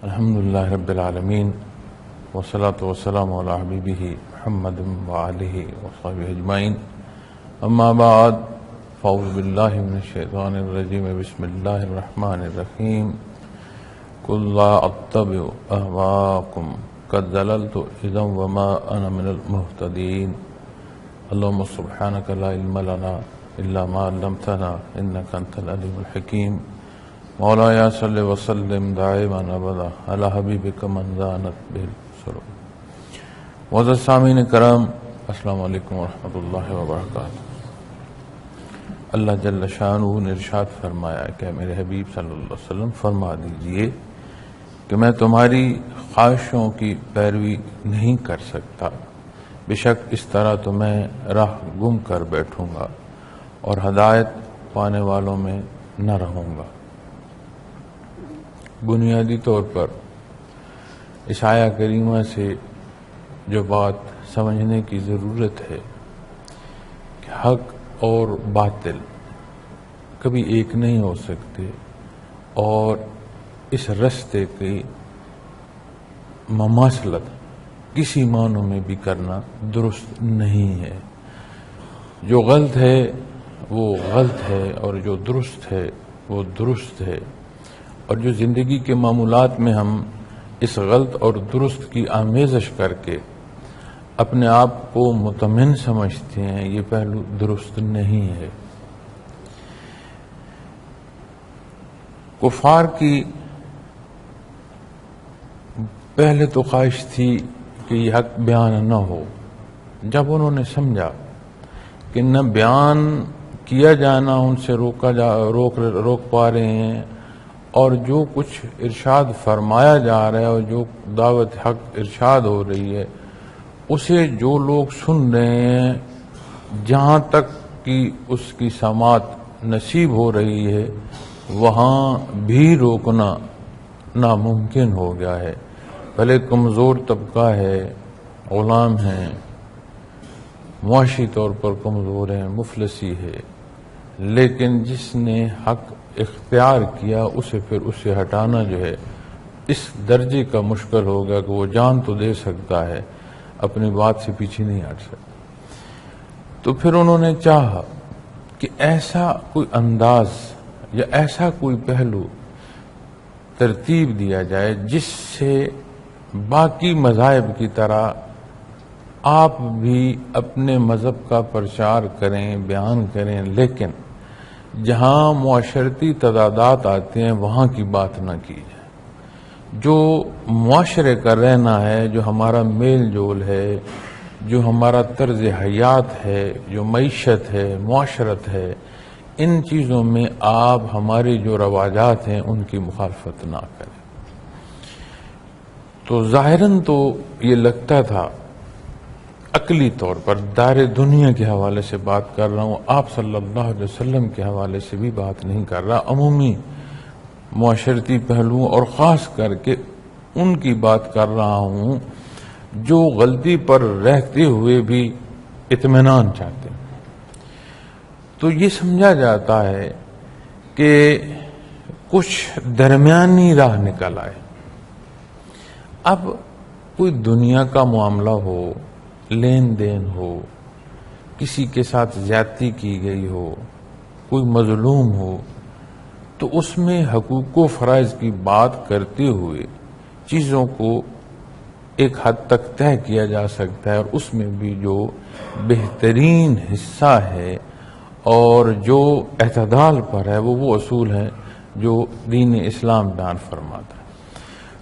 الحمدللہ رب العالمین والصلاة والسلام علی حبیبہ محمد وآلہ وصحبہ اجمعین اما بعد فاعوذ باللہ من الشیطان الرجیم بسم اللہ الرحمن الرحیم قل لا اتبع اہواءکم قد ضللت اذا وما انا من المہتدین اللہم سبحانک لا علم لنا الا ما علمتنا انک انت العلیم الحکیم مولایا صلی وسلم دائما ابدا علی حبیبک من زانت بہ السرور۔ معزز سامعین کرام، السلام علیکم ورحمۃ اللہ وبرکاتہ۔ اللہ جل شانہ نے ارشاد فرمایا کہ میرے حبیب صلی اللہ علیہ وسلم فرما دیجئے کہ میں تمہاری خواہشوں کی پیروی نہیں کر سکتا، بے شک اس طرح تو میں راہ گم کر بیٹھوں گا اور ہدایت پانے والوں میں نہ رہوں گا۔ بنیادی طور پر اس آیہ کریمہ سے جو بات سمجھنے کی ضرورت ہے کہ حق اور باطل کبھی ایک نہیں ہو سکتے، اور اس رستے کی مماثلت کسی معنوں میں بھی کرنا درست نہیں ہے۔ جو غلط ہے وہ غلط ہے اور جو درست ہے وہ درست ہے، اور جو زندگی کے معمولات میں ہم اس غلط اور درست کی آمیزش کر کے اپنے آپ کو مطمئن سمجھتے ہیں، یہ پہلو درست نہیں ہے۔ کفار کی پہلے تو خواہش تھی کہ یہ حق بیان نہ ہو۔ جب انہوں نے سمجھا کہ نہ بیان کیا جانا ان سے روک پا رہے ہیں، اور جو کچھ ارشاد فرمایا جا رہا ہے اور جو دعوت حق ارشاد ہو رہی ہے اسے جو لوگ سن رہے ہیں، جہاں تک کہ اس کی سماعت نصیب ہو رہی ہے وہاں بھی روکنا ناممکن ہو گیا ہے۔ بھلے کمزور طبقہ ہے، غلام ہیں، معاشی طور پر کمزور ہیں، مفلسی ہے، لیکن جس نے حق اختیار کیا اسے پھر اسے ہٹانا جو ہے اس درجے کا مشکل ہوگا کہ وہ جان تو دے سکتا ہے، اپنی بات سے پیچھے نہیں ہٹ سکتا۔ تو پھر انہوں نے چاہا کہ ایسا کوئی انداز یا ایسا کوئی پہلو ترتیب دیا جائے جس سے باقی مذاہب کی طرح آپ بھی اپنے مذہب کا پرچار کریں، بیان کریں، لیکن جہاں معاشرتی تضادات آتے ہیں وہاں کی بات نہ کی جائے۔ جو معاشرے کا رہنا ہے، جو ہمارا میل جول ہے، جو ہمارا طرز حیات ہے، جو معیشت ہے، معاشرت ہے، ان چیزوں میں آپ ہماری جو رواجات ہیں ان کی مخالفت نہ کریں۔ تو ظاہراً تو یہ لگتا تھا، عقلی طور پر دار دنیا کے حوالے سے بات کر رہا ہوں، آپ صلی اللہ علیہ وسلم کے حوالے سے بھی بات نہیں کر رہا، عمومی معاشرتی پہلوؤں اور خاص کر کے ان کی بات کر رہا ہوں جو غلطی پر رہتے ہوئے بھی اطمینان چاہتے ہیں۔ تو یہ سمجھا جاتا ہے کہ کچھ درمیانی راہ نکل آئے۔ اب کوئی دنیا کا معاملہ ہو، لین دین ہو، کسی کے ساتھ زیادتی کی گئی ہو، کوئی مظلوم ہو، تو اس میں حقوق و فرائض کی بات کرتے ہوئے چیزوں کو ایک حد تک طے کیا جا سکتا ہے، اور اس میں بھی جو بہترین حصہ ہے اور جو اعتدال پر ہے وہ اصول ہیں جو دین اسلام بیان فرماتا ہے۔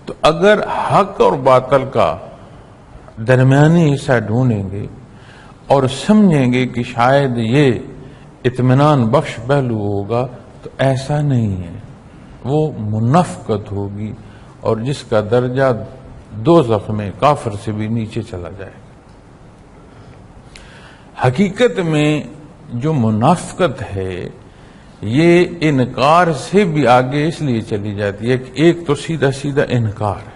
تو اگر حق اور باطل کا درمیانی حصہ ڈھونڈیں گے اور سمجھیں گے کہ شاید یہ اطمینان بخش پہلو ہوگا، تو ایسا نہیں ہے، وہ منافقت ہوگی، اور جس کا درجہ دوزخ میں کافر سے بھی نیچے چلا جائے گا۔ حقیقت میں جو منافقت ہے یہ انکار سے بھی آگے اس لیے چلی جاتی ہے کہ ایک تو سیدھا انکار ہے،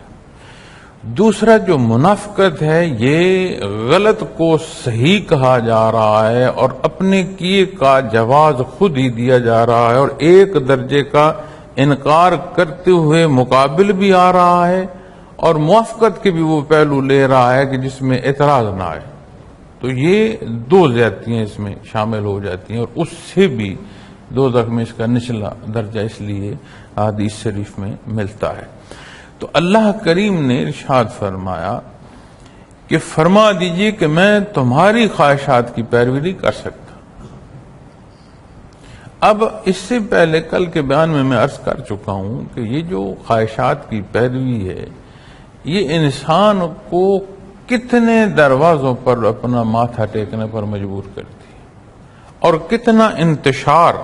دوسرا جو منافقت ہے یہ غلط کو صحیح کہا جا رہا ہے اور اپنے کیے کا جواز خود ہی دیا جا رہا ہے، اور ایک درجے کا انکار کرتے ہوئے مقابل بھی آ رہا ہے اور موافقت کے بھی وہ پہلو لے رہا ہے کہ جس میں اعتراض نہ آئے. تو یہ دو زیادتیاں اس میں شامل ہو جاتی ہیں، اور اس سے بھی دوزخ میں اس کا نچلا درجہ اس لیے حدیث شریف میں ملتا ہے. تو اللہ کریم نے ارشاد فرمایا کہ فرما دیجئے کہ میں تمہاری خواہشات کی پیروی نہیں کر سکتا. اب اس سے پہلے کل کے بیان میں عرض کر چکا ہوں کہ یہ جو خواہشات کی پیروی ہے یہ انسان کو کتنے دروازوں پر اپنا ماتھا ٹیکنے پر مجبور کرتی ہے، اور کتنا انتشار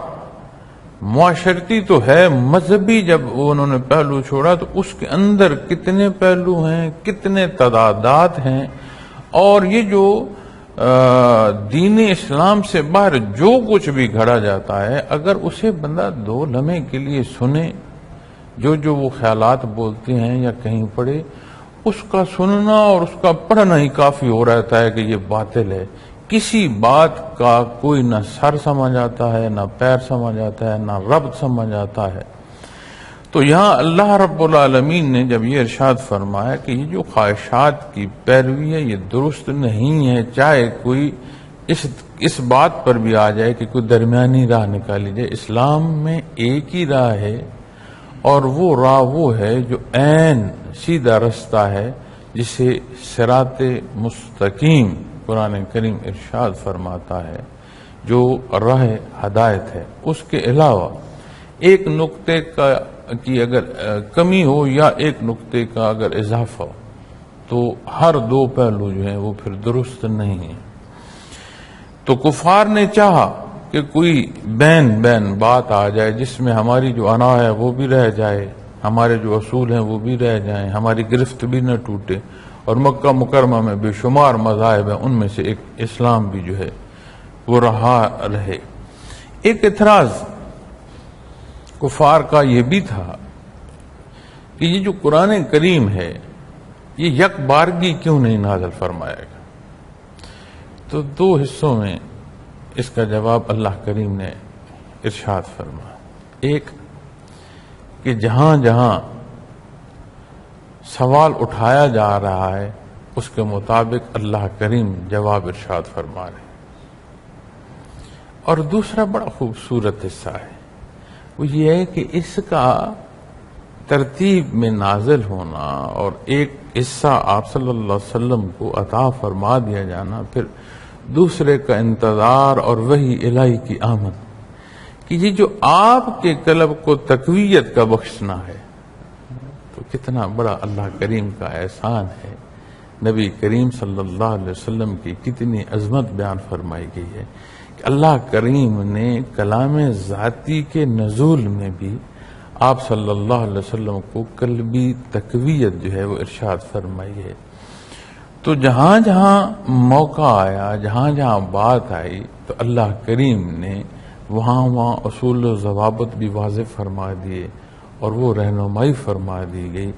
معاشرتی تو ہے، مذہبی جب انہوں نے پہلو چھوڑا تو اس کے اندر کتنے پہلو ہیں، کتنے تضادات ہیں. اور یہ جو دین اسلام سے باہر جو کچھ بھی گھڑا جاتا ہے، اگر اسے بندہ 2 لمحے کے لیے سنے، جو وہ خیالات بولتے ہیں یا کہیں پڑھے، اس کا سننا اور اس کا پڑھنا ہی کافی ہو رہتا ہے کہ یہ باطل ہے. کسی بات کا کوئی نہ سر سمجھ آتا ہے، نہ پیر سمجھ آتا ہے، نہ ربط سمجھ آتا ہے. تو یہاں اللہ رب العالمین نے جب یہ ارشاد فرمایا کہ یہ جو خواہشات کی پیروی ہے یہ درست نہیں ہے، چاہے کوئی اس بات پر بھی آ جائے کہ کوئی درمیانی راہ نکالی جائے. اسلام میں ایک ہی راہ ہے، اور وہ راہ وہ ہے جو عین سیدھا رستہ ہے، جسے صراط مستقیم قرآن کریم ارشاد فرماتا ہے، جو راہ ہدایت ہے. اس کے علاوہ ایک نقطے کی اگر کمی ہو یا ایک نقطے کا اگر اضافہ ہو تو ہر 2 پہلو جو ہیں وہ پھر درست نہیں ہیں. تو کفار نے چاہا کہ کوئی بین بات آ جائے جس میں ہماری جو انا ہے وہ بھی رہ جائے، ہمارے جو اصول ہیں وہ بھی رہ جائیں، ہماری گرفت بھی نہ ٹوٹے، اور مکہ مکرمہ میں بے شمار مذاہب ہیں، ان میں سے ایک اسلام بھی جو ہے وہ رہا رہے. ایک اعتراض کفار کا یہ بھی تھا کہ یہ جو قرآن کریم ہے یہ یک بارگی کیوں نہیں نازل فرمایا گا. تو 2 حصوں میں اس کا جواب اللہ کریم نے ارشاد فرمایا. ایک کہ جہاں جہاں سوال اٹھایا جا رہا ہے اس کے مطابق اللہ کریم جواب ارشاد فرما رہے. اور دوسرا بڑا خوبصورت حصہ ہے، وہ یہ ہے کہ اس کا ترتیب میں نازل ہونا اور ایک حصہ آپ صلی اللہ علیہ وسلم کو عطا فرما دیا جانا، پھر دوسرے کا انتظار اور وحی الہی کی آمد، کہ یہ جو آپ کے قلب کو تقویت کا بخشنا ہے تو کتنا بڑا اللہ کریم کا احسان ہے. نبی کریم صلی اللہ علیہ وسلم کی کتنی عظمت بیان فرمائی گئی ہے کہ اللہ کریم نے کلام ذاتی کے نزول میں بھی آپ صلی اللہ علیہ وسلم کو قلبی تقویت جو ہے وہ ارشاد فرمائی ہے. تو جہاں جہاں موقع آیا، جہاں جہاں بات آئی، تو اللہ کریم نے وہاں اصول و ضوابط بھی واضح فرما دیے اور وہ رہنمائی فرما دی گئی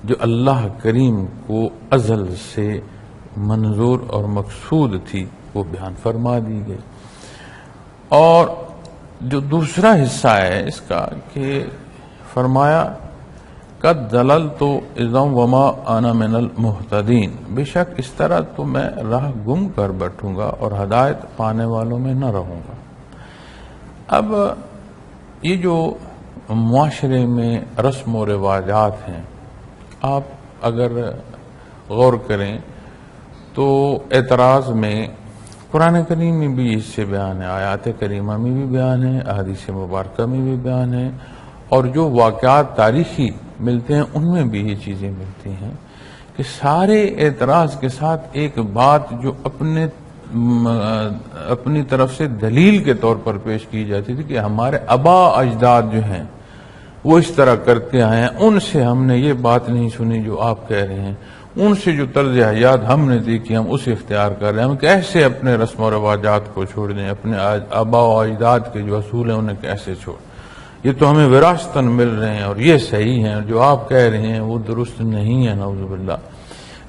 جو اللہ کریم کو ازل سے منظور اور مقصود تھی، وہ بیان فرما دی گئی. اور جو دوسرا حصہ ہے اس کا کہ فرمایا قد دللت اذا وما انا من المہتدین، بے شک اس طرح تو میں راہ گم کر بیٹھوں گا اور ہدایت پانے والوں میں نہ رہوں گا. اب یہ جو معاشرے میں رسم و رواجات ہیں، آپ اگر غور کریں تو اعتراض میں قرآن کریم میں بھی اس سے بیان ہے، آیات کریمہ میں بھی بیان ہے، احادیث مبارکہ میں بھی بیان ہے، اور جو واقعات تاریخی ملتے ہیں ان میں بھی یہ چیزیں ملتی ہیں کہ سارے اعتراض کے ساتھ ایک بات جو اپنی طرف سے دلیل کے طور پر پیش کی جاتی تھی کہ ہمارے آبا اجداد جو ہیں وہ اس طرح کرتے آئے ہیں، ان سے ہم نے یہ بات نہیں سنی جو آپ کہہ رہے ہیں، ان سے جو طرز حیات ہم نے دیکھی ہم اسے اختیار کر رہے ہیں. ہم کیسے اپنے رسم و رواجات کو چھوڑ دیں، اپنے آبا و اجداد کے جو اصول ہیں انہیں کیسے چھوڑ، یہ تو ہمیں وراثتاً مل رہے ہیں اور یہ صحیح ہیں، جو آپ کہہ رہے ہیں وہ درست نہیں ہے، نعوذ باللہ.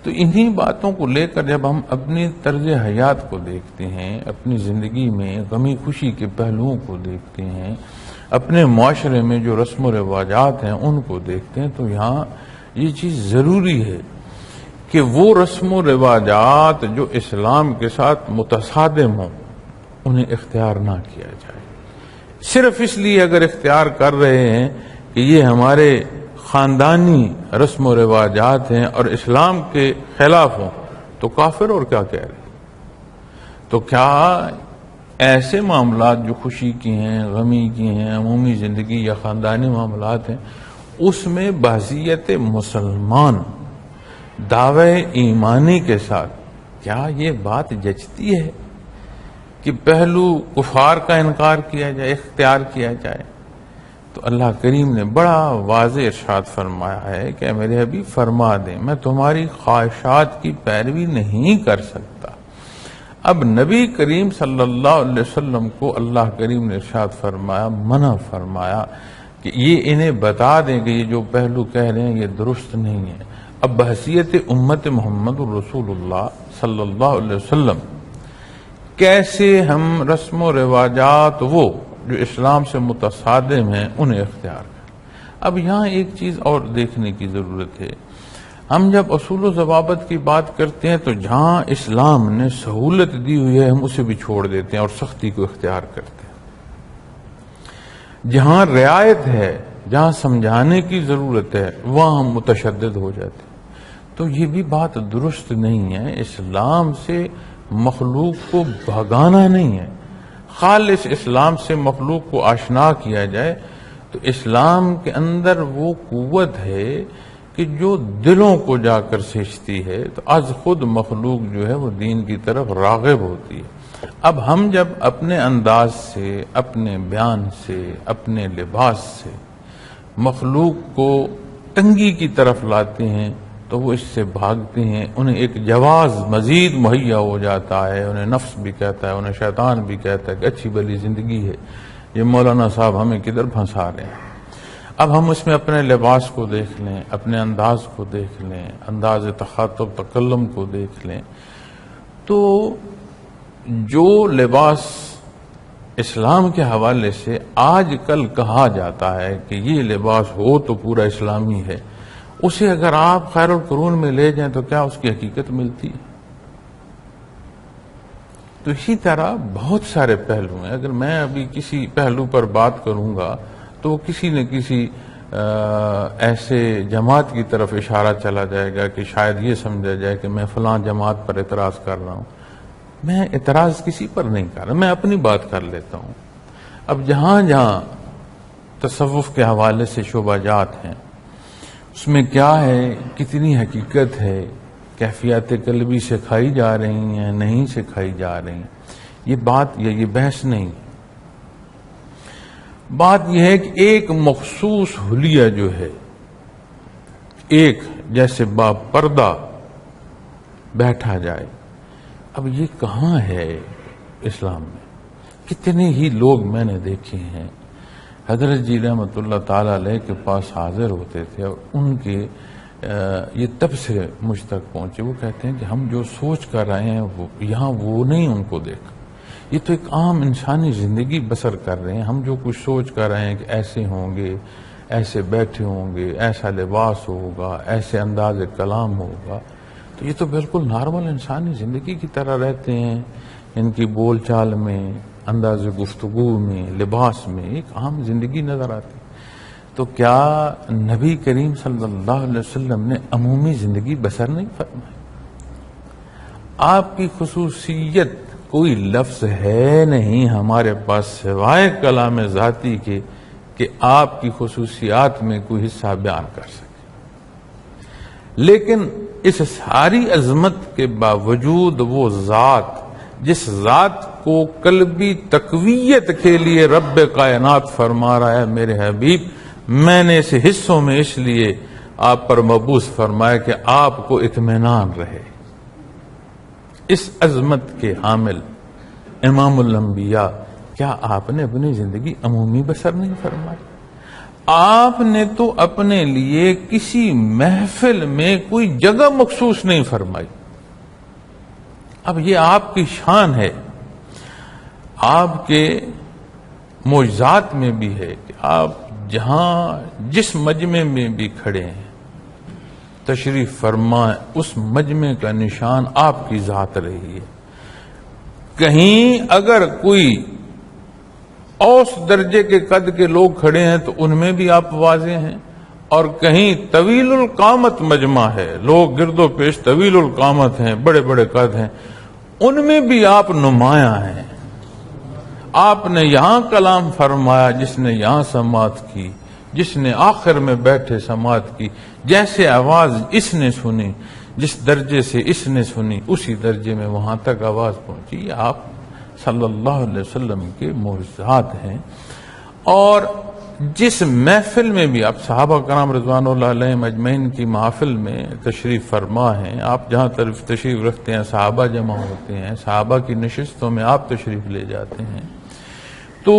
تو انہی باتوں کو لے کر جب ہم اپنی طرز حیات کو دیکھتے ہیں، اپنی زندگی میں غمی خوشی کے پہلوؤں کو دیکھتے ہیں، اپنے معاشرے میں جو رسم و رواجات ہیں ان کو دیکھتے ہیں تو یہاں یہ چیز ضروری ہے کہ وہ رسم و رواجات جو اسلام کے ساتھ متصادم ہوں انہیں اختیار نہ کیا جائے. صرف اس لیے اگر اختیار کر رہے ہیں کہ یہ ہمارے خاندانی رسم و رواجات ہیں اور اسلام کے خلاف ہوں تو کافر اور کیا کہہ رہے ہیں. تو کیا ایسے معاملات جو خوشی کی ہیں، غمی کی ہیں، عمومی زندگی یا خاندانی معاملات ہیں، اس میں بحیثیت مسلمان دعوے ایمانی کے ساتھ کیا یہ بات جچتی ہے کہ پہلو کفار کا انکار کیا جائے، اختیار کیا جائے؟ تو اللہ کریم نے بڑا واضح ارشاد فرمایا ہے کہ میرے حبیب فرما دیں میں تمہاری خواہشات کی پیروی نہیں کر سکتا. اب نبی کریم صلی اللہ علیہ وسلم کو اللہ کریم نے ارشاد فرمایا، منع فرمایا کہ یہ انہیں بتا دیں کہ یہ جو پہلو کہہ رہے ہیں یہ درست نہیں ہے. اب بحیثیت امت محمد الرسول اللہ صلی اللہ علیہ وسلم کیسے ہم رسم و رواجات وہ جو اسلام سے متصادم ہیں انہیں اختیار کریں. اب یہاں ایک چیز اور دیکھنے کی ضرورت ہے. ہم جب اصول و ضوابط کی بات کرتے ہیں تو جہاں اسلام نے سہولت دی ہوئی ہے ہم اسے بھی چھوڑ دیتے ہیں اور سختی کو اختیار کرتے ہیں. جہاں رعایت ہے، جہاں سمجھانے کی ضرورت ہے وہاں ہم متشدد ہو جاتے ہیں. تو یہ بھی بات درست نہیں ہے. اسلام سے مخلوق کو بھگانا نہیں ہے، خالص اسلام سے مخلوق کو آشنا کیا جائے. تو اسلام کے اندر وہ قوت ہے کہ جو دلوں کو جا کر سینچتی ہے، تو از خود مخلوق جو ہے وہ دین کی طرف راغب ہوتی ہے. اب ہم جب اپنے انداز سے، اپنے بیان سے، اپنے لباس سے مخلوق کو تنگی کی طرف لاتے ہیں تو وہ اس سے بھاگتے ہیں. انہیں ایک جواز مزید مہیا ہو جاتا ہے، انہیں نفس بھی کہتا ہے، انہیں شیطان بھی کہتا ہے کہ اچھی بھلی زندگی ہے. یہ مولانا صاحب ہمیں کدھر پھنسا رہے ہیں. اب ہم اس میں اپنے لباس کو دیکھ لیں، اپنے انداز کو دیکھ لیں، انداز تخاطب تکلم کو دیکھ لیں. تو جو لباس اسلام کے حوالے سے آج کل کہا جاتا ہے کہ یہ لباس ہو تو پورا اسلامی ہے، اسے اگر آپ خیر القرون میں لے جائیں تو کیا اس کی حقیقت ملتی ہے؟ تو اسی طرح بہت سارے پہلو ہیں. اگر میں ابھی کسی پہلو پر بات کروں گا تو کسی نہ کسی ایسے جماعت کی طرف اشارہ چلا جائے گا کہ شاید یہ سمجھا جائے کہ میں فلاں جماعت پر اعتراض کر رہا ہوں. میں اعتراض کسی پر نہیں کر رہا، میں اپنی بات کر لیتا ہوں. اب جہاں جہاں تصوف کے حوالے سے شعبہ جات ہیں اس میں کیا ہے، کتنی حقیقت ہے، کیفیات قلبی سکھائی جا رہی ہیں، نہیں سکھائی جا رہی ہیں، یہ بات یہ بحث نہیں. بات یہ ہے کہ ایک مخصوص حلیہ جو ہے، ایک جیسے با پردہ بیٹھا جائے. اب یہ کہاں ہے اسلام میں؟ کتنے ہی لوگ میں نے دیکھے ہیں حضرت جی رحمۃ اللہ تعالی علیہ کے پاس حاضر ہوتے تھے اور ان کے یہ تب سے مجھ تک پہنچے. وہ کہتے ہیں کہ ہم جو سوچ کر رہے ہیں وہ یہاں وہ نہیں ان کو دیکھا. یہ تو ایک عام انسانی زندگی بسر کر رہے ہیں. ہم جو کچھ سوچ کر رہے ہیں کہ ایسے ہوں گے، ایسے بیٹھے ہوں گے، ایسا لباس ہوگا، ایسے انداز کلام ہوگا، تو یہ تو بالکل نارمل انسانی زندگی کی طرح رہتے ہیں. ان کی بول چال میں، انداز گفتگو میں، لباس میں ایک عام زندگی نظر آتی. تو کیا نبی کریم صلی اللہ علیہ وسلم نے عمومی زندگی بسر نہیں فرمائی؟ آپ کی خصوصیت کوئی لفظ ہے نہیں ہمارے پاس سوائے کلام ذاتی کے کہ آپ کی خصوصیات میں کوئی حصہ بیان کر سکے. لیکن اس ساری عظمت کے باوجود وہ ذات جس ذات کو قلبی تقویت کے لیے رب کائنات فرما رہا ہے میرے حبیب میں نے اس حصوں میں اس لیے آپ پر مبعوث فرمایا کہ آپ کو اطمینان رہے. اس عظمت کے حامل امام الانبیاء، کیا آپ نے اپنی زندگی عمومی بسر نہیں فرمائی؟ آپ نے تو اپنے لیے کسی محفل میں کوئی جگہ مخصوص نہیں فرمائی. اب یہ آپ کی شان ہے. آپ کے معجزات میں بھی ہے کہ آپ جہاں جس مجمع میں بھی کھڑے ہیں تشریف فرمائیں، اس مجمع کا نشان آپ کی ذات رہی ہے. کہیں اگر کوئی اوس درجے کے قد کے لوگ کھڑے ہیں تو ان میں بھی آپ واضح ہیں، اور کہیں طویل القامت مجمع ہے، لوگ گرد و پیش طویل القامت ہیں، بڑے بڑے قد ہیں، ان میں بھی آپ نمایاں ہیں. آپ نے یہاں کلام فرمایا، جس نے یہاں سماعت کی، جس نے آخر میں بیٹھے سماعت کی، جیسے آواز اس نے سنی، جس درجے سے اس نے سنی، اسی درجے میں وہاں تک آواز پہنچی. یہ آپ صلی اللہ علیہ وسلم کے معجزات ہیں. اور جس محفل میں بھی آپ صحابہ کرام رضوان اللہ علیہم اجمعین کی محفل میں تشریف فرما ہیں، آپ جہاں طرف تشریف رکھتے ہیں صحابہ جمع ہوتے ہیں، صحابہ کی نشستوں میں آپ تشریف لے جاتے ہیں. تو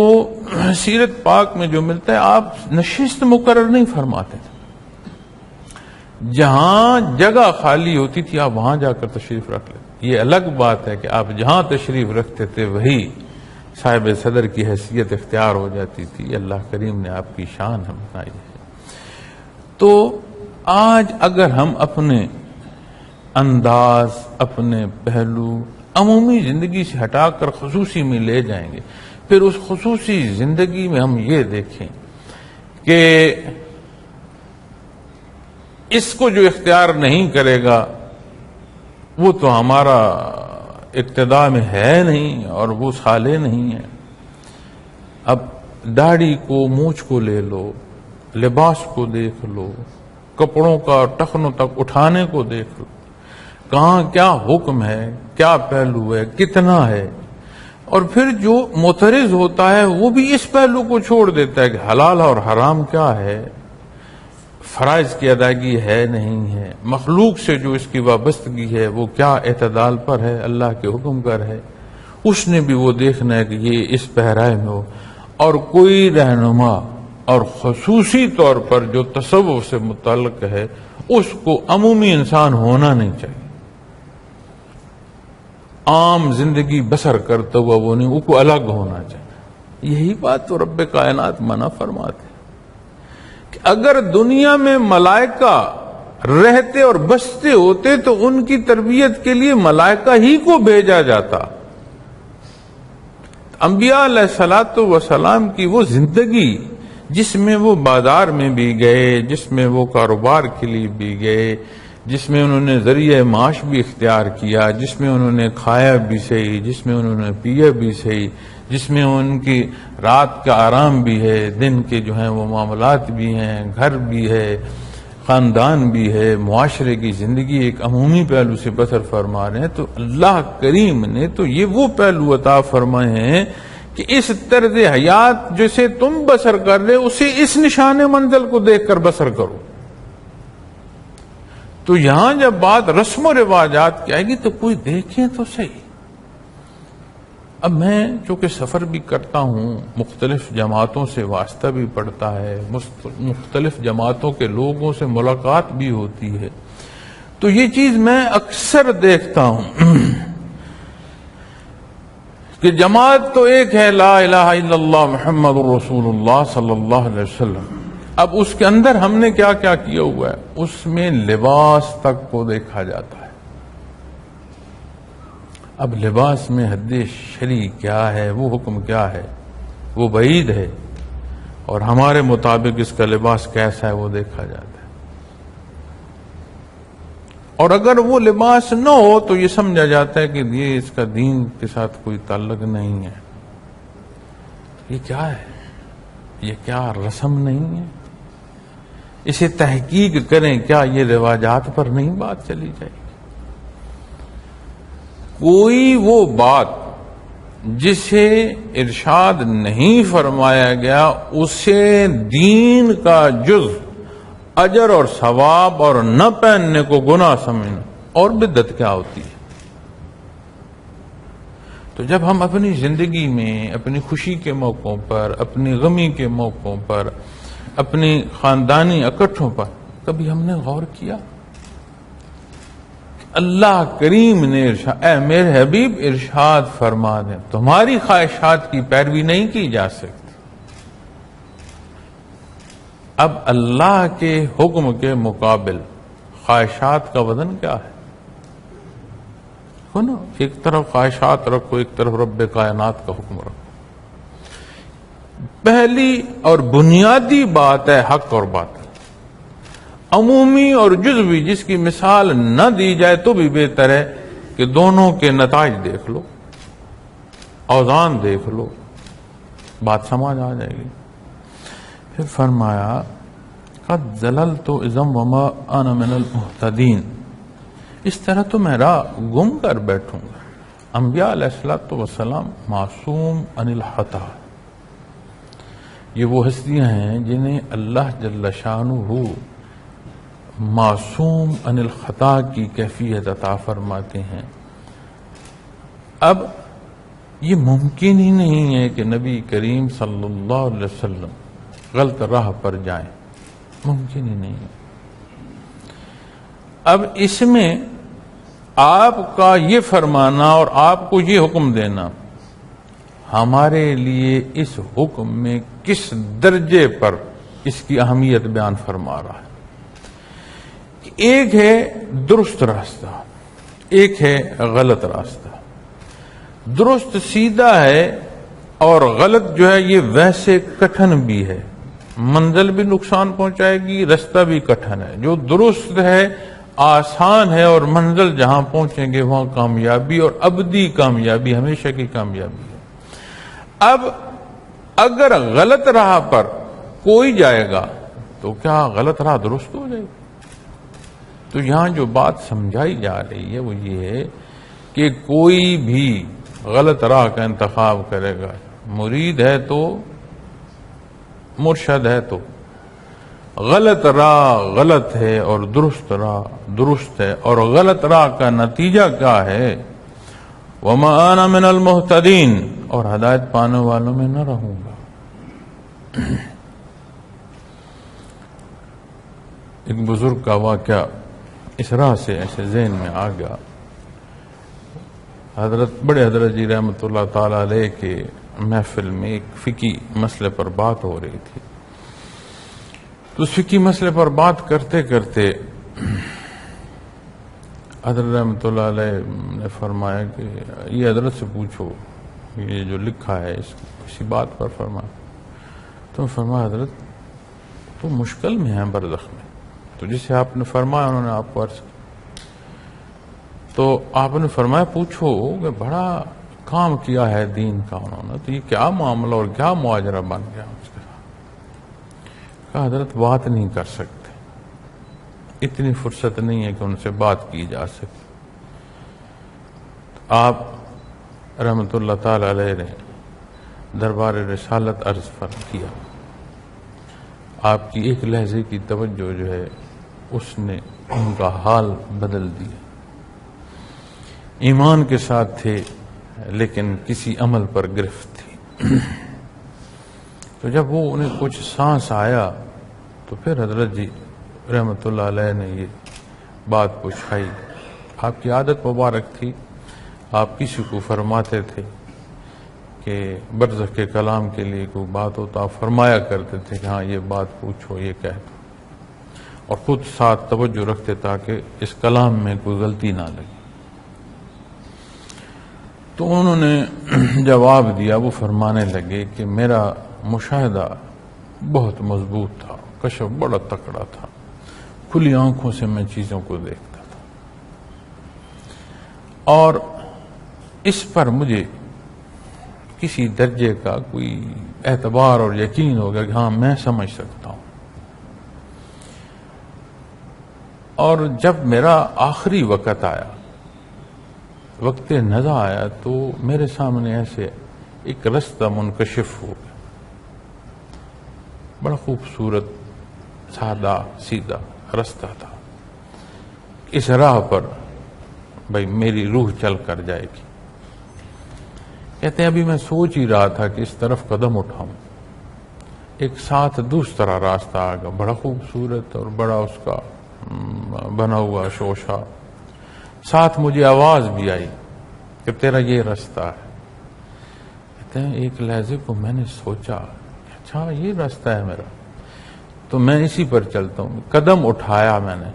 سیرت پاک میں جو ملتا ہے، آپ نشست مقرر نہیں فرماتے تھے. جہاں جگہ خالی ہوتی تھی آپ وہاں جا کر تشریف رکھ لیتے. یہ الگ بات ہے کہ آپ جہاں تشریف رکھتے تھے وہی صاحب صدر کی حیثیت اختیار ہو جاتی تھی. اللہ کریم نے آپ کی شان ہم بنائی ہے. تو آج اگر ہم اپنے انداز، اپنے پہلو عمومی زندگی سے ہٹا کر خصوصی میں لے جائیں گے، پھر اس خصوصی زندگی میں ہم یہ دیکھیں کہ اس کو جو اختیار نہیں کرے گا وہ تو ہمارا اقتداء میں ہے نہیں اور وہ صالح نہیں ہے. اب داڑھی کو، مونچھ کو لے لو، لباس کو دیکھ لو، کپڑوں کا ٹخنوں تک اٹھانے کو دیکھ لو، کہاں کیا حکم ہے، کیا پہلو ہے، کتنا ہے. اور پھر جو معترض ہوتا ہے وہ بھی اس پہلو کو چھوڑ دیتا ہے کہ حلال اور حرام کیا ہے، فرائض کی ادائیگی ہے نہیں ہے، مخلوق سے جو اس کی وابستگی ہے وہ کیا اعتدال پر ہے، اللہ کے حکم پر ہے. اس نے بھی وہ دیکھنا ہے کہ یہ اس پہرائے میں ہو. اور کوئی رہنما اور خصوصی طور پر جو تصوف سے متعلق ہے اس کو عمومی انسان ہونا نہیں چاہیے. عام زندگی بسر کرتا ہوا وہ نہیں، وہ کو الگ ہونا چاہیے. یہی بات تو رب کائنات منع فرماتے کہ اگر دنیا میں ملائکہ رہتے اور بستے ہوتے تو ان کی تربیت کے لیے ملائکہ ہی کو بھیجا جاتا. انبیاء علیہ الصلوۃ والسلام کی وہ زندگی جس میں وہ بازار میں بھی گئے، جس میں وہ کاروبار کے لیے بھی گئے، جس میں انہوں نے ذریعہ معاش بھی اختیار کیا، جس میں انہوں نے کھایا بھی صحیح، جس میں انہوں نے پیا بھی صحیح، جس میں ان کی رات کا آرام بھی ہے، دن کے جو ہیں وہ معاملات بھی ہیں، گھر بھی ہے، خاندان بھی ہے، معاشرے کی زندگی ایک عمومی پہلو سے بسر فرما رہے ہیں. تو اللہ کریم نے تو یہ وہ پہلو عطا فرمائے ہیں کہ اس طرز حیات جسے تم بسر کر رہے اسے اس نشان منزل کو دیکھ کر بسر کرو. تو یہاں جب بات رسم و رواجات کی آئے گی تو کوئی دیکھیں تو صحیح. اب میں چونکہ سفر بھی کرتا ہوں، مختلف جماعتوں سے واسطہ بھی پڑتا ہے، مختلف جماعتوں کے لوگوں سے ملاقات بھی ہوتی ہے، تو یہ چیز میں اکثر دیکھتا ہوں کہ جماعت تو ایک ہے، لا الہ الا اللہ محمد رسول اللہ صلی اللہ علیہ وسلم. اب اس کے اندر ہم نے کیا کیا کیا ہوا ہے، اس میں لباس تک کو دیکھا جاتا ہے. اب لباس میں حد شرعی کیا ہے، وہ حکم کیا ہے، وہ بعید ہے، اور ہمارے مطابق اس کا لباس کیسا ہے وہ دیکھا جاتا ہے. اور اگر وہ لباس نہ ہو تو یہ سمجھا جاتا ہے کہ یہ اس کا دین کے ساتھ کوئی تعلق نہیں ہے. یہ کیا ہے، یہ کیا رسم نہیں ہے؟ اسے تحقیق کریں، کیا یہ رواجات پر نہیں بات چلی جائے گی؟ کوئی وہ بات جسے ارشاد نہیں فرمایا گیا اسے دین کا جز، اجر اور ثواب اور نہ پہننے کو گناہ سمجھنا، اور بدعت کیا ہوتی ہے؟ تو جب ہم اپنی زندگی میں اپنی خوشی کے موقعوں پر، اپنی غمی کے موقعوں پر، اپنی خاندانی اکٹھوں پر کبھی ہم نے غور کیا؟ اللہ کریم نے ارشاد، اے میرے حبیب ارشاد فرما دیں، تمہاری خواہشات کی پیروی نہیں کی جا سکتی. اب اللہ کے حکم کے مقابل خواہشات کا وزن کیا ہے؟ نا، ایک طرف خواہشات رکھو، ایک طرف رب کائنات کا حکم رکھو. پہلی اور بنیادی بات ہے حق اور باطل. عمومی اور جزوی جس کی مثال نہ دی جائے تو بھی بہتر ہے کہ دونوں کے نتائج دیکھ لو، اوزان دیکھ لو، بات سمجھ آ جائے گی. پھر فرمایا قد زللت اذا وما انا من المهتدین، اس طرح تو میں راہ گم کر بیٹھوں گا. انبیاء علیہ الصلوۃ والسلام معصوم عن الخطا، یہ وہ ہستیاں ہیں جنہیں اللہ جل شانہ معصوم عن الخطا کی کیفیت عطا فرماتے ہیں. اب یہ ممکن ہی نہیں ہے کہ نبی کریم صلی اللہ علیہ وسلم غلط راہ پر جائیں، ممکن ہی نہیں ہے. اب اس میں آپ کا یہ فرمانا اور آپ کو یہ حکم دینا ہمارے لیے اس حکم میں کس درجے پر اس کی اہمیت بیان فرما رہا ہے. ایک ہے درست راستہ، ایک ہے غلط راستہ. درست سیدھا ہے اور غلط جو ہے یہ ویسے کٹھن بھی ہے، منزل بھی نقصان پہنچائے گی، راستہ بھی کٹھن ہے. جو درست ہے آسان ہے اور منزل جہاں پہنچیں گے وہاں کامیابی اور ابدی کامیابی، ہمیشہ کی کامیابی ہے. اب اگر غلط راہ پر کوئی جائے گا تو کیا غلط راہ درست ہو جائے گی؟ تو یہاں جو بات سمجھائی جا رہی ہے وہ یہ ہے کہ کوئی بھی غلط راہ کا انتخاب کرے گا، مرید ہے تو مرشد ہے تو غلط راہ غلط ہے اور درست راہ درست ہے. اور غلط راہ کا نتیجہ کیا ہے؟ وَمَا أَنَا مِنَ الْمُهْتَدِينَ، اور ہدایت پانے والوں میں نہ رہوں گا. ایک بزرگ کا واقعہ اس راہ سے ایسے ذہن میں آ گیا. بڑے حضرت جی رحمۃ اللہ تعالی علیہ کے محفل میں ایک فقہی مسئلے پر بات ہو رہی تھی. تو اس فقہی مسئلے پر بات کرتے کرتے حضرت رحمۃ اللہ علیہ نے فرمایا کہ یہ حضرت سے پوچھو، یہ جو لکھا ہے اسی بات پر فرمایا. تو فرمایا حضرت تو مشکل میں ہے برزخ میں. تو جسے آپ نے فرمایا انہوں نے آپ کو عرض کیا. تو آپ نے فرمایا پوچھو کہ بڑا کام کیا ہے دین کا انہوں نے، تو یہ کیا معاملہ اور کیا معاجرہ بن گیا اس کے ساتھ؟ کہا حضرت بات نہیں کر سکتے، اتنی فرصت نہیں ہے کہ ان سے بات کی جا سکے. آپ رحمت اللہ تعالی علیہ نے دربار رسالت عرض فرم کیا. آپ کی ایک لحظے کی توجہ جو ہے اس نے ان کا حال بدل دیا. ایمان کے ساتھ تھے لیکن کسی عمل پر گرفت تھی. تو جب وہ انہیں کچھ سانس آیا تو پھر حضرت جی رحمت اللہ علیہ نے یہ بات پوچھائی. آپ کی عادت مبارک تھی، آپ کسی کو فرماتے تھے کہ برزخ کے کلام کے لیے کوئی بات ہو تو آپ فرمایا کرتے تھے کہ ہاں یہ بات پوچھو، یہ کہہ دو، اور خود ساتھ توجہ رکھتے تاکہ اس کلام میں کوئی غلطی نہ لگے. تو انہوں نے جواب دیا، وہ فرمانے لگے کہ میرا مشاہدہ بہت مضبوط تھا، کشف بڑا تکڑا تھا، کھلی آنکھوں سے میں چیزوں کو دیکھتا تھا، اور اس پر مجھے کسی درجے کا کوئی اعتبار اور یقین ہو گیا کہ ہاں میں سمجھ سکتا ہوں. اور جب میرا آخری وقت آیا، وقت نزا آیا، تو میرے سامنے ایسے ایک رستہ منکشف ہو گیا. بڑا خوبصورت سادہ سیدھا رستہ تھا. اس راہ پر بھائی میری روح چل کر جائے گی. کہتے ہیں ابھی میں سوچ ہی رہا تھا کہ اس طرف قدم اٹھاؤں، ایک ساتھ دوسرا راستہ آ گیا، بڑا خوبصورت اور بڑا اس کا بنا ہوا شوشہ. ساتھ مجھے آواز بھی آئی کہ تیرا یہ راستہ ہے. کہتے ہیں ایک لحظے کو میں نے سوچا اچھا یہ راستہ ہے میرا. تو میں اسی پر چلتا ہوں. قدم اٹھایا میں نے،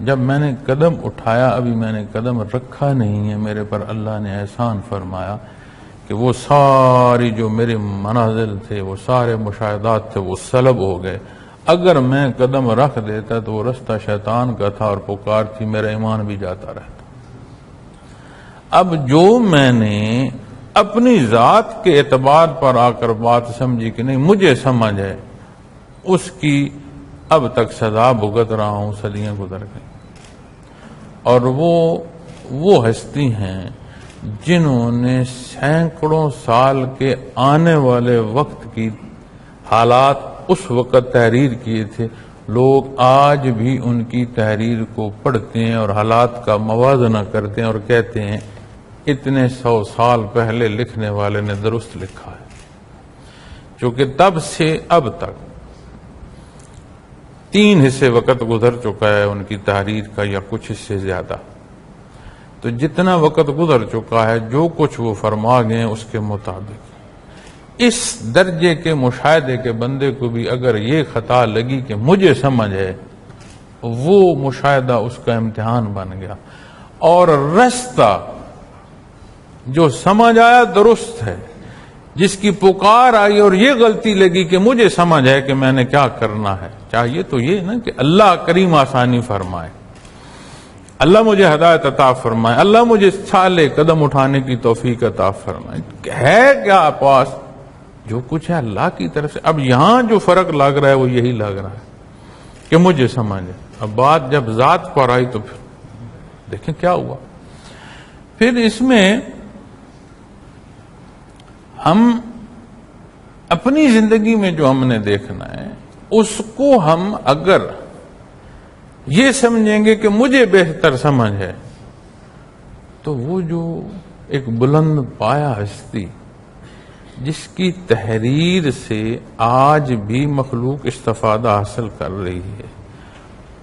جب میں نے قدم اٹھایا، ابھی میں نے قدم رکھا نہیں ہے، میرے پر اللہ نے احسان فرمایا کہ وہ ساری جو میرے منازل تھے، وہ سارے مشاہدات تھے، وہ سلب ہو گئے. اگر میں قدم رکھ دیتا تو وہ رستہ شیطان کا تھا اور پکار تھی، میرا ایمان بھی جاتا رہتا. اب جو میں نے اپنی ذات کے اعتبار پر آ کر بات سمجھی کہ نہیں مجھے سمجھ ہے، اس کی اب تک سزا بھگت رہا ہوں. صدیاں گزر گئی، اور وہ ہستی ہیں جنہوں نے سینکڑوں سال کے آنے والے وقت کی حالات اس وقت تحریر کیے تھے. لوگ آج بھی ان کی تحریر کو پڑھتے ہیں اور حالات کا موازنہ کرتے ہیں اور کہتے ہیں اتنے 100 سال پہلے لکھنے والے نے درست لکھا ہے. چونکہ تب سے اب تک 3 حصے وقت گزر چکا ہے ان کی تحریر کا، یا کچھ حصے زیادہ. تو جتنا وقت گزر چکا ہے، جو کچھ وہ فرما گئے اس کے مطابق اس درجے کے مشاہدے کے بندے کو بھی اگر یہ خطا لگی کہ مجھے سمجھ ہے، وہ مشاہدہ اس کا امتحان بن گیا. اور رستہ جو سمجھ آیا درست ہے، جس کی پکار آئی اور یہ غلطی لگی کہ مجھے سمجھ ہے کہ میں نے کیا کرنا ہے، چاہیے تو یہ نا کہ اللہ کریم آسانی فرمائے، اللہ مجھے ہدایت عطا فرمائے، اللہ مجھے چھالے قدم اٹھانے کی توفیق عطا فرمائے. ہے کیا پاس؟ جو کچھ ہے اللہ کی طرف سے. اب یہاں جو فرق لگ رہا ہے وہ یہی لگ رہا ہے کہ مجھے سمجھ ہے. اب بات جب ذات پر آئی تو پھر دیکھیں کیا ہوا. پھر اس میں ہم اپنی زندگی میں جو ہم نے دیکھنا ہے، اس کو ہم اگر یہ سمجھیں گے کہ مجھے بہتر سمجھ ہے، تو وہ جو ایک بلند پایا ہستی جس کی تحریر سے آج بھی مخلوق استفادہ حاصل کر رہی ہے،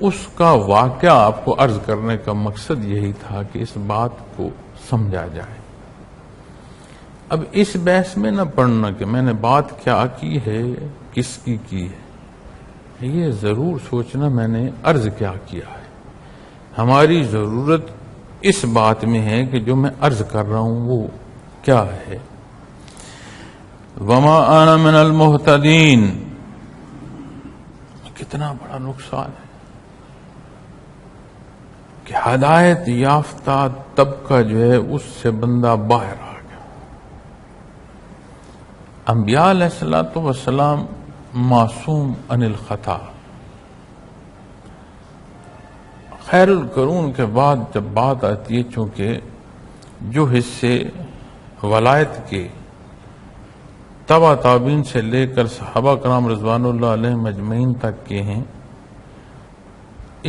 اس کا واقعہ آپ کو عرض کرنے کا مقصد یہی تھا کہ اس بات کو سمجھا جائے. اب اس بحث میں نہ پڑھنا کہ میں نے بات کیا کی ہے، کس کی ہے، یہ ضرور سوچنا میں نے عرض کیا کیا ہے. ہماری ضرورت اس بات میں ہے کہ جو میں عرض کر رہا ہوں وہ کیا ہے. وما انا من المہتدین، کتنا بڑا نقصان ہے کہ ہدایت یافتہ طبقہ جو ہے اس سے بندہ باہر آ گیا. انبیاء علیہ الصلوۃ والسلام معصوم عن الخطا. خیر القرون کے بعد جب بات آتی ہے، چونکہ جو حصے ولایت کے تبع تابعین سے لے کر صحابہ کرام رضوان اللہ علیہم اجمعین تک کے ہیں،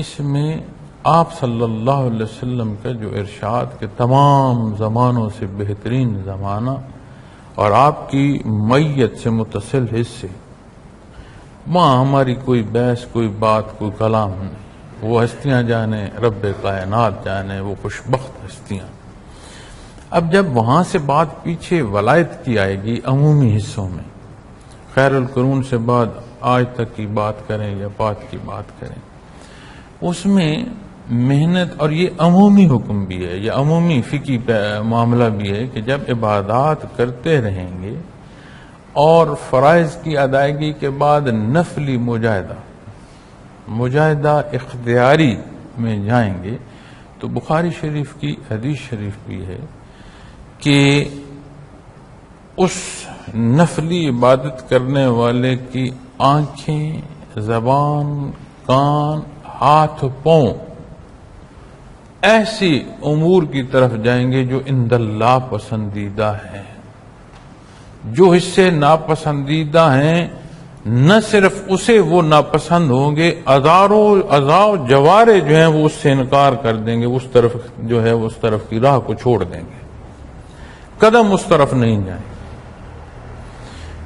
اس میں آپ صلی اللہ علیہ وسلم کا جو ارشاد کہ تمام زمانوں سے بہترین زمانہ اور آپ کی میت سے متصل حصے، وہاں ہماری کوئی بحث، کوئی بات، کوئی کلام نہیں. وہ ہستیاں جانے، رب کائنات جانے، وہ خوشبخت ہستیاں. اب جب وہاں سے بات پیچھے ولایت کی آئے گی عمومی حصوں میں، خیر القرون سے بعد آج تک کی بات کریں یا بعد کی بات کریں، اس میں محنت، اور یہ عمومی حکم بھی ہے، یہ عمومی فقہی معاملہ بھی ہے کہ جب عبادات کرتے رہیں گے اور فرائض کی ادائیگی کے بعد نفلی مجاہدہ اختیاری میں جائیں گے، تو بخاری شریف کی حدیث شریف بھی ہے کہ اس نفلی عبادت کرنے والے کی آنکھیں، زبان، کان، ہاتھ، پاؤں ایسی امور کی طرف جائیں گے جو عند اللہ پسندیدہ ہیں. جو حصے ناپسندیدہ ہیں نہ صرف اسے وہ ناپسند ہوں گے، اعضاء جوارے جو ہیں وہ اس سے انکار کر دیں گے، اس طرف جو ہے اس طرف کی راہ کو چھوڑ دیں گے، قدم اس طرف نہیں جائیں.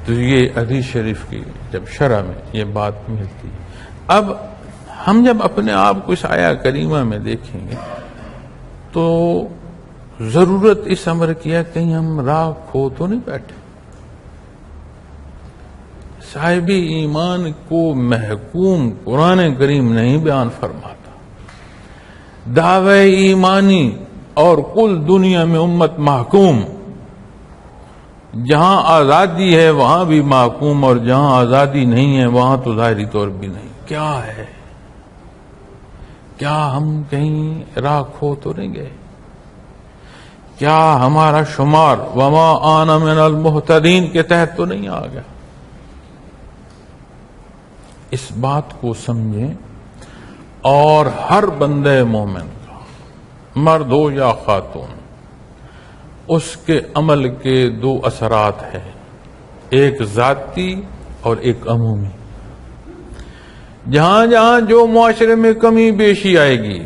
تو یہ حدیث شریف کی جب شرح میں یہ بات ملتی ہے. اب ہم جب اپنے آپ کو اس آیہ کریمہ میں دیکھیں گے تو ضرورت اس امر کی ہے کہیں ہم راہ کھو تو نہیں بیٹھے. صاحب ایمان کو محکوم قرآن کریم نہیں بیان فرماتا. دعوی ایمانی اور کل دنیا میں امت محکوم. جہاں آزادی ہے وہاں بھی محکوم، اور جہاں آزادی نہیں ہے وہاں تو ظاہری طور بھی نہیں. کیا ہے؟ کیا ہم کہیں راہ کھو تو نہیں گئے؟ کیا ہمارا شمار وما آنا من المہتدین کے تحت تو نہیں آ گیا؟ اس بات کو سمجھیں، اور ہر بندے مومن کا، مرد ہو یا خاتون، اس کے عمل کے دو اثرات ہیں، ایک ذاتی اور ایک عمومی. جہاں جہاں جو معاشرے میں کمی بیشی آئے گی،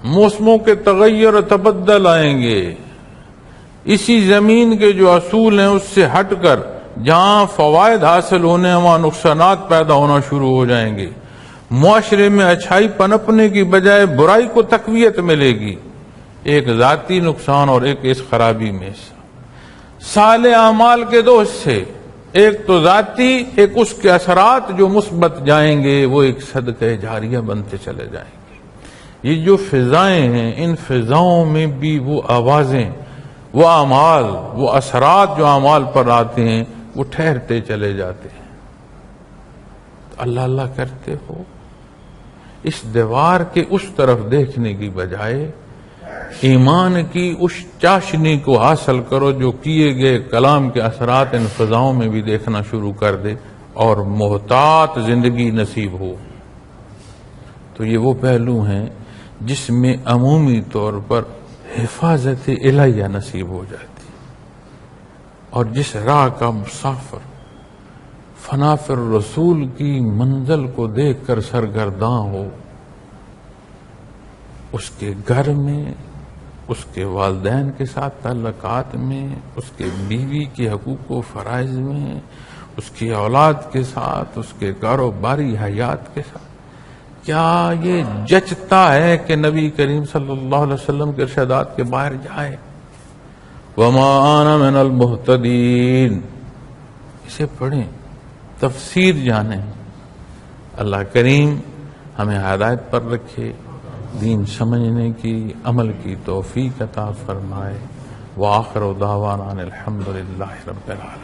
موسموں کے تغیر و تبدل آئیں گے، اسی زمین کے جو اصول ہیں اس سے ہٹ کر جہاں فوائد حاصل ہونے وہاں نقصانات پیدا ہونا شروع ہو جائیں گے. معاشرے میں اچھائی پنپنے کی بجائے برائی کو تقویت ملے گی. ایک ذاتی نقصان اور ایک اس خرابی میں صالح اعمال کے دو حصے، ایک تو ذاتی، ایک اس کے اثرات جو مثبت جائیں گے، وہ ایک صدقہ جاریہ بنتے چلے جائیں گے. یہ جو فضائیں ہیں، ان فضاؤں میں بھی وہ آوازیں، وہ اعمال، وہ اثرات جو اعمال پر آتے ہیں وہ ٹھہرتے چلے جاتے ہیں. اللہ اللہ کرتے ہو، اس دیوار کے اس طرف دیکھنے کی بجائے ایمان کی اس چاشنی کو حاصل کرو جو کیے گئے کلام کے اثرات ان فضاؤں میں بھی دیکھنا شروع کر دے اور محتاط زندگی نصیب ہو. تو یہ وہ پہلو ہیں جس میں عمومی طور پر حفاظت الہیہ نصیب ہو جاتی، اور جس راہ کا مسافر فنافر رسول کی منزل کو دیکھ کر سرگرداں ہو، اس کے گھر میں، اس کے والدین کے ساتھ تعلقات میں، اس کے بیوی کے حقوق و فرائض میں، اس کی اولاد کے ساتھ، اس کے کاروباری حیات کے ساتھ، کیا یہ جچتا ہے کہ نبی کریم صلی اللہ علیہ وسلم کے ارشادات کے باہر جائے؟ وما انا من المہتدین، اسے پڑھیں، تفسیر جانیں. اللہ کریم ہمیں ہدایت پر رکھے، دین سمجھنے کی، عمل کی توفیق عطا فرمائے. وآخر دعوانا الحمدللہ رب العالمین.